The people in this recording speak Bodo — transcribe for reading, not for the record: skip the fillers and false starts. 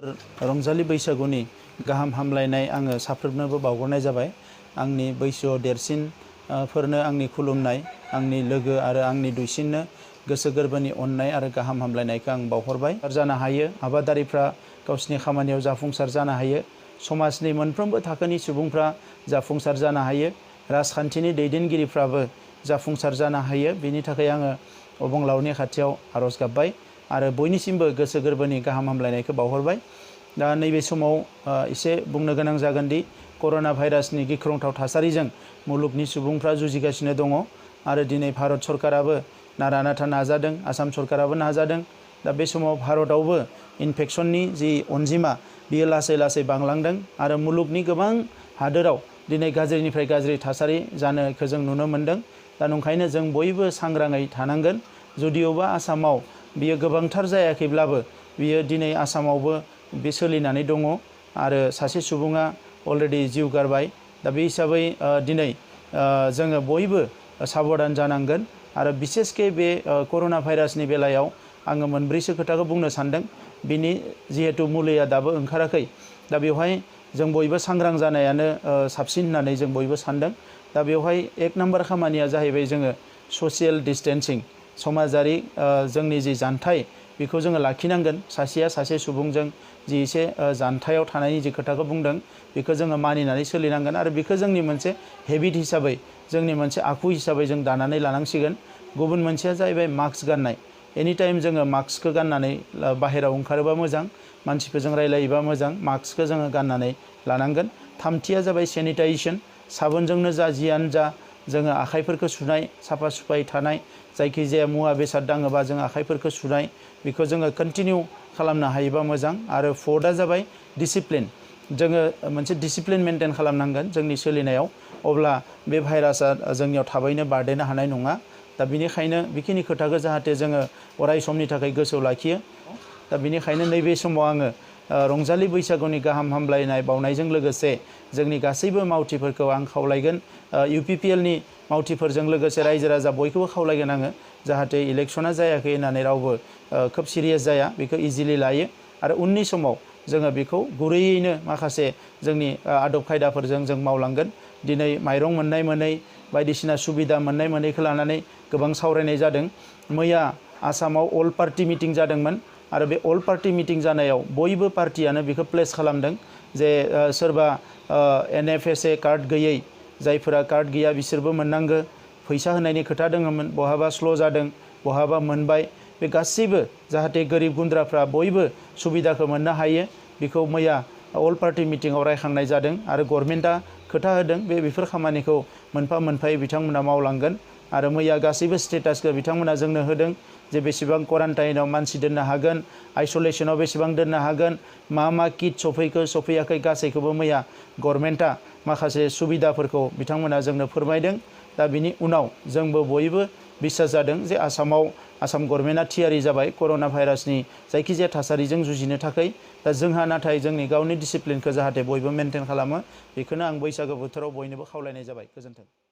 रंजालि बैसागुनि गाहाम हामलायनाय आङो साफ्रोमनोबो बावहरनाय जाबाय। आंनि बैसोआव देरसिन फोरनो आंनि खुलुमनाय, आंनि लोगो आरो आंनि दुइसिननो गोसो गोरबोनि अननाय आरो गाहाम हामलायनायखौ आं बावहरबाय। जानो हायो आबादारिफ्रा गावसिनि खामानियाव जाफुंसार जानो हायो, समाजनि मोनफ्रोमबो थाखोनि सुबुंफ्रा जाफुंसार जानो हायो, राजखान्थिनि दैदेनगिरिफ्राबो जाफुंसार जानो हायो। बेनि थाखाय आङो अबंलावरिनि खाथियाव आर'ज गाबबाय आरो बयनिसिमबो गोसो गोरबोनि गाहाम हामलायनायखौ बावहरबाय। दा नैबे समाव एसे बुंनो गोनां जागोन दि कर'ना भाइरासनि गिख्रंथाव थासारिजों मुलुगनि सुबुंफ्रा जुजिगासिनो दङ आरो दिनै भारत सरकाराबो नारा नाथा नाजादों, आसाम सरकाराबो नाजादों। दा बे समाव भारतआवबो इनफेक्शननि जि अनजिमा बियो लासै लासै बांलांदों आरो मुलुगनि गोबां हादोराव दिनै गाज्रिनिफ्राय गाज्रि थासारि जानायखौ जों नुनो मोन्दों। दा नंखायनो जों बयबो सांग्राङै थानांगोन। जुदिअबा आसामाव बियो गोबांथार जायाखैब्लाबो बियो दिनै आसामावबो बे सोलिनानै दङ आरो सासे सुबुङा अलरेडि जिउ गारबाय। दा बे हिसाबै दिनै जोङो बयबो साबधान जानांगोन आरो बिसेसके बे कर'ना भाइरासनि बेलायाव आङो मोनब्रैसो खोथाखौ बुंनो सानदों। बिनि जिहेतु मुलिया दाबो ओंखाराखै, दा बेवहाय जों बयबो सांग्रां जानायानो साबसिन होननानै जों बयबो सानदों। दा बेवहाय एक नाम्बार खामानिया जाहैबाय जोङो ससियेल डिस्टेन्सिं, समाजारि जोंनि जि जानथाय बेखौ जोङो लाखिनांगोन। सासेया सासे सुबुंजों जि एसे जानथायाव थानायनि जि खोथाखौ बुंदों बेखौ जोङो मानिनानै सोलिनांगोन आरो बेखौ जोंनि मोनसे हेबिट हिसाबै, जोंनि मोनसे आखु हिसाबै जों दानानै लानांसिगोन। गुबुन मोनसेया जाहैबाय मास्क गाननाय। एनिटाइम जोङो मास्कखौ गाननानै बाहेरायाव ओंखारोबा मोजां, मानसिफोरजों रायलायोबा मोजां, मास्कखौ जोङो गाननानै लानांगोन। थामथिया जाबाय सेनिटाइजेसन, साबोनजोंनो जा जियानो जा जोङो आखाइफोरखौ सुनाय, साफा सुफायै थानाय, जायखिजाया मुवा बेसाद दाङोबा जों आखाइफोरखौ सुनाय, बेखौ जोङो कन्टिनिउ खालामनो हायोबा मोजां। आरो फर्थआ जाबाय डिसिप्लिन, जोङो मोनसे डिसिप्लिन मेनटेन खालामनांगोन जोंनि सोलिनायाव, अब्ला बे भाइरासआ जोंनियाव थाबैनो बारदेरनो हानाय नङा। दा बेनिखायनो बेखिनि खोथाखौ जाहाथे जोङो अराय समनि थाखाय गोसोआव लाखियो। दा बेनिखायनो नैबे समाव आङो रंजालि बैसागुनि गाहाम हामलायनाय बावनायजों लोगोसे जोंनि गासैबो मावथिफोरखौ आं खावलायगोन, UPPLनि मावथिफोरजों लोगोसे रायजो राजा बयखौबो खावलायगोन आङो, जाहाथे इलेक्शना जायाखै होननानै रावबो खोब सिरियास जाया, बेखौ इजिलि लायो आरो उननि समाव जोङो बेखौ गुरैयैनो माखासे जोंनि आदब खायदाफोरजों जों मावलांगोन। दिनै माइरं मोननाय मोनै, बायदिसिना सुबिदा मोननाय मोनैखौ लानानै गोबां सावरायनाय जादों। मैया आसामाव अल पार्टि मिटिं जादोंमोन आरो बे अल पार्टि मिटिं जानायाव बयबो पार्टियानो बेखौ प्लेस खालामदों जे सोरबा NFSA कार्ड गैयै, जायफोरा कार्ड गैया बिसोरबो मोननांगौ। फैसा होनायनि खोथा दङमोन, बहाबा स्ल' जादों, बहाबा मोनबाय। बे गासैबो जाहाथे गोरिब गुन्द्राफ्रा बयबो सुबिदाखौ मोननो हायो, बेखौ मैया अल पार्टि मिटिङाव रायखांनाय जादों आरो गभर्नमेन्टआ खोथा होदों बेफोर खामानिखौ मोनफा मोनफायै बिथांमोना मावलांगोन। आरो मैया गासैबो स्टेटासखौ बिथांमोना जोंनो होदों जे बेसेबां क्वारान्टाइनाव मानसि दोननो हागोन, आइसलेसनाव बेसेबां दोननो हागोन, मा किट सफैखो सफैयाखै, गासैखौबो मैया गभर्नमेन्टआ माखासे सुबिदाफोरखौ बिथांमोना जोंनो फोरमायदों। दा बिनि उनाव जोंबो बयबो बिसास जादों जे आसाम गभर्नमेन्टआ थियारि जाबाय कर'ना भाइरासनि जायखिजाया थासारिजों जुजिनो थाखाय। दा जोंहा नाथाय जोंनि गावनि डिसिप्लिनखौ जाहाथे बयबो मेनटेन खालामो, बेखौनो आं बैसागो बोथोराव बयनोबो खावलायनाय जाबाय। गोजोन्थों।